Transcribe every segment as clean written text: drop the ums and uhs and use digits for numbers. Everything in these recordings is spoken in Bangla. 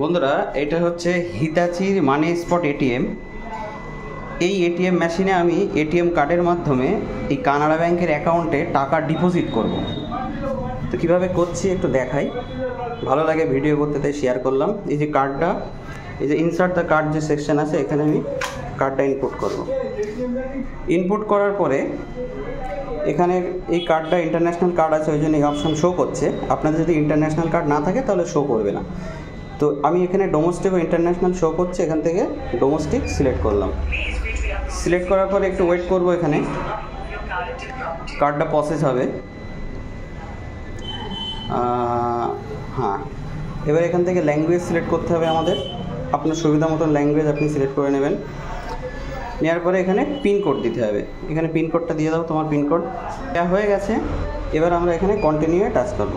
বন্ধুরা, এটা হচ্ছে হিতাচির মানি স্পট এটিএম। এই এটিএম মেশিনে আমি এটিএম কার্ডের মাধ্যমে এই কানাড়া ব্যাংকের অ্যাকাউন্টে টাকা ডিপোজিট করব। তো কীভাবে করছি একটু দেখাই, ভালো লাগে ভিডিও করতে, তাই শেয়ার করলাম। এই যে কার্ডটা, এই যে ইনসার্ট দ্য কার্ড যে সেকশন আছে, এখানে আমি কার্ডটা ইনপুট করব। ইনপুট করার পরে এখানে এই কার্ডটা ইন্টারন্যাশনাল কার্ড আছে, ওই জন্য এই অপশান শো করছে। আপনাদের যদি ইন্টারন্যাশনাল কার্ড না থাকে তাহলে শো করবে না। তো আমি এখানে ডোমেস্টিক ও ইন্টারন্যাশনাল শো করছে, এখান থেকে ডোমেস্টিক সিলেক্ট করলাম। সিলেক্ট করার পরে একটু ওয়েট করব, এখানে কার্ডটা প্রসেস হবে। হ্যাঁ, এবার এখান থেকে ল্যাঙ্গুয়েজ সিলেক্ট করতে হবে আমাদের। আপনার সুবিধা মতন ল্যাঙ্গুয়েজ আপনি সিলেক্ট করে নেবেন। নেওয়ার পরে এখানে পিনকোড দিতে হবে। এখানে পিনকোডটা দিয়ে দাও, তোমার পিনকোড দেওয়া হয়ে গেছে। এবার আমরা এখানে কন্টিনিউয়ে টাচ করব।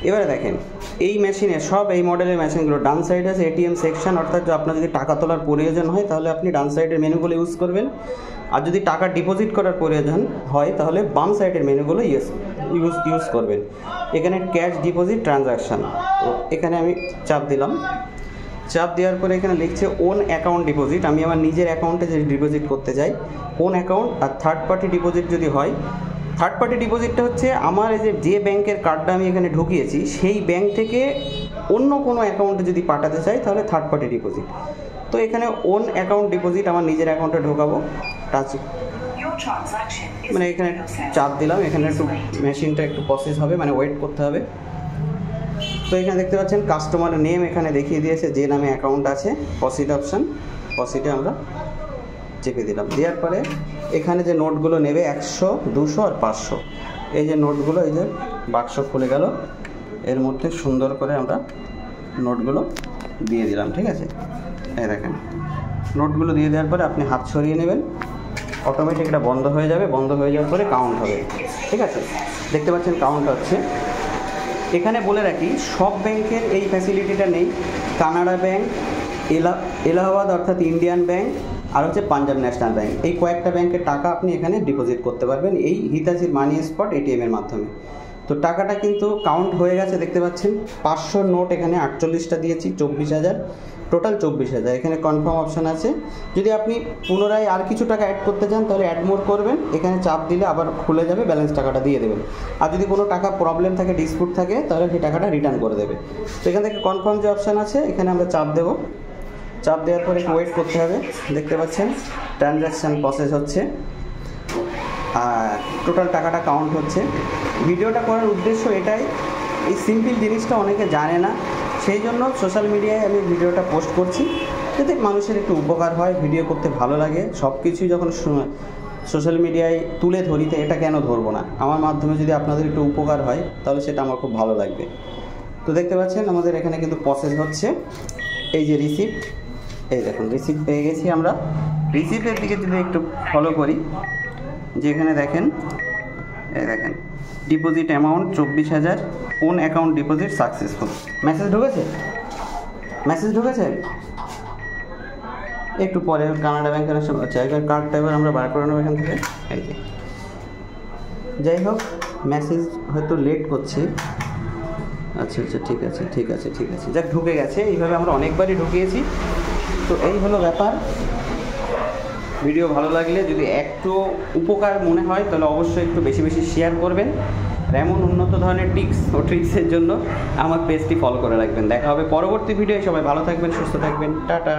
এবারে দেখেন, এই মেশিনে সব এই মডেলের মেশিনগুলো ডান সাইডে আছে এটিএম সেকশন, অর্থাৎ আপনার যদি টাকা তোলার প্রয়োজন হয় তাহলে আপনি ডান সাইডের মেনুগুলো ইউজ করবেন। আর যদি টাকা ডিপোজিট করার প্রয়োজন হয় তাহলে বাম সাইডের মেনুগুলো ইউজ করবেন। এখানে ক্যাশ ডিপোজিট ট্রানজাকশান, তো এখানে আমি চাপ দিলাম। চাপ দেওয়ার পরে এখানে লিখছে ওন অ্যাকাউন্ট ডিপোজিট। আমি আমার নিজের অ্যাকাউন্টে যদি ডিপোজিট করতে চাই, ওন অ্যাকাউন্ট। আর থার্ড পার্টি ডিপোজিট যদি হয়, থার্ড পার্টি ডিপোজিটটা হচ্ছে আমার এই যে ব্যাংকের কার্ডটা আমি এখানে ঢুকিয়েছি সেই ব্যাংক থেকে অন্য কোনো অ্যাকাউন্টে যদি পাঠাতে চাই তাহলে থার্ড পার্টি ডিপোজিট। তো এখানে ওন অ্যাকাউন্ট ডিপোজিট আমার নিজের অ্যাকাউন্টে ঢোকাবো। টাচ মানে এখানে চাপ দিলাম, এখানে একটু মেশিনটা একটু প্রসেস হবে, মানে ওয়েট করতে হবে। তো এখানে দেখতে পাচ্ছেন কাস্টমার নেম এখানে দেখিয়ে দিয়েছে, যে নামে অ্যাকাউন্ট আছে। প্রসিড অপশান, প্রসিডে আমরা চেপে দিলাম। দেওয়ার পরে এখানে যে নোটগুলো নেবে 100, 200 আর 500, এই যে নোটগুলো, এই যে বাক্স খুলে গেল, এর মধ্যে সুন্দর করে আমরা নোটগুলো দিয়ে দিলাম। ঠিক আছে, এই দেখেন নোটগুলো দিয়ে দেওয়ার পরে আপনি হাত সরিয়ে নেবেন, অটোমেটিক এটা বন্ধ হয়ে যাবে। বন্ধ হয়ে যাওয়ার পরে কাউন্ট হবে। ঠিক আছে, দেখতে পাচ্ছেন কাউন্ট হচ্ছে। এখানে বলে রাখি, সব ব্যাংকের এই ফ্যাসিলিটিটা নেই। কানাড়া ব্যাংক, এলাহাবাদ অর্থাৎ ইন্ডিয়ান ব্যাংক, আর হচ্ছে পাঞ্জাব ন্যাশনাল ব্যাংক, এই কয়েকটা ব্যাংকের টাকা আপনি এখানে ডিপোজিট করতে পারবেন এই হিতাচির মানি স্পট এটিএমের মাধ্যমে। তো টাকাটা কিন্তু কাউন্ট হয়ে গেছে, দেখতে পাচ্ছেন 500 নোট এখানে 48টা দিয়েছি, 24,000, টোটাল 24,000। এখানে কনফার্ম অপশান আছে। যদি আপনি পুনরায় আর কিছু টাকা অ্যাড করতে চান তাহলে অ্যাড মোর করবেন, এখানে চাপ দিলে আবার খুলে যাবে, ব্যালেন্স টাকাটা দিয়ে দেবেন। আর যদি কোনো টাকা প্রবলেম থাকে, ডিসপুট থাকে, তাহলে সেই টাকাটা রিটার্ন করে দেবে। তো এখান থেকে কনফার্ম যে অপশান আছে, এখানে আমরা চাপ দেবো। চাপ দেওয়ার পরে একটু ওয়েট করতে হবে। দেখতে পাচ্ছেন ট্রানজ্যাকশান প্রসেস হচ্ছে আর টোটাল টাকাটা কাউন্ট হচ্ছে। ভিডিওটা করার উদ্দেশ্য এটাই, এই সিম্পল জিনিসটা অনেকে জানে না, সেই জন্য সোশ্যাল মিডিয়ায় আমি ভিডিওটা পোস্ট করছি, যাতে মানুষের একটু উপকার হয়। ভিডিও করতে ভালো লাগে, সব কিছুই যখন সোশ্যাল মিডিয়ায় তুলে ধরি, তো এটা কেন ধরবো না। আমার মাধ্যমে যদি আপনাদের একটু উপকার হয় তাহলে সেটা আমার খুব ভালো লাগবে। তো দেখতে পাচ্ছেন আমাদের এখানে কিন্তু প্রসেস হচ্ছে। এই যে রিসিপ্ট, এই দেখুন রিসিপ্ট পেয়ে গেছি আমরা। রিসিপ্টের দিকে যদি একটু ফলো করি, যেখানে দেখেন, এই দেখেন ডিপোজিট অ্যামাউন্ট 24,000, কোন অ্যাকাউন্ট ডিপোজিট সাকসেসফুল। মেসেজ ঢুকেছে, মেসেজ ঢুকেছে। একটু পরে কানাড়া ব্যাংকের জায়গার কার্ডটা এবার আমরা বার করে নেবো এখান থেকে। এই যে যাই হোক, মেসেজ হয়তো লেট করছে। আচ্ছা আচ্ছা, ঠিক আছে ঠিক আছে ঠিক আছে, যাক ঢুকে গেছে। এইভাবে আমরা অনেকবারই ঢুকিয়েছি। তো এই হলো ব্যাপার। ভিডিও ভালো লাগলে যদি একটু উপকার মনে হয় তাহলে অবশ্যই একটু বেশি বেশি শেয়ার করবেন। আর এমন উন্নত ধরনের টিপস ও ট্রিক্সের জন্য আমার পেজটি ফলো করে রাখবেন। দেখা হবে পরবর্তী ভিডিও। সবাই ভালো থাকবেন, সুস্থ থাকবেন, টাটা।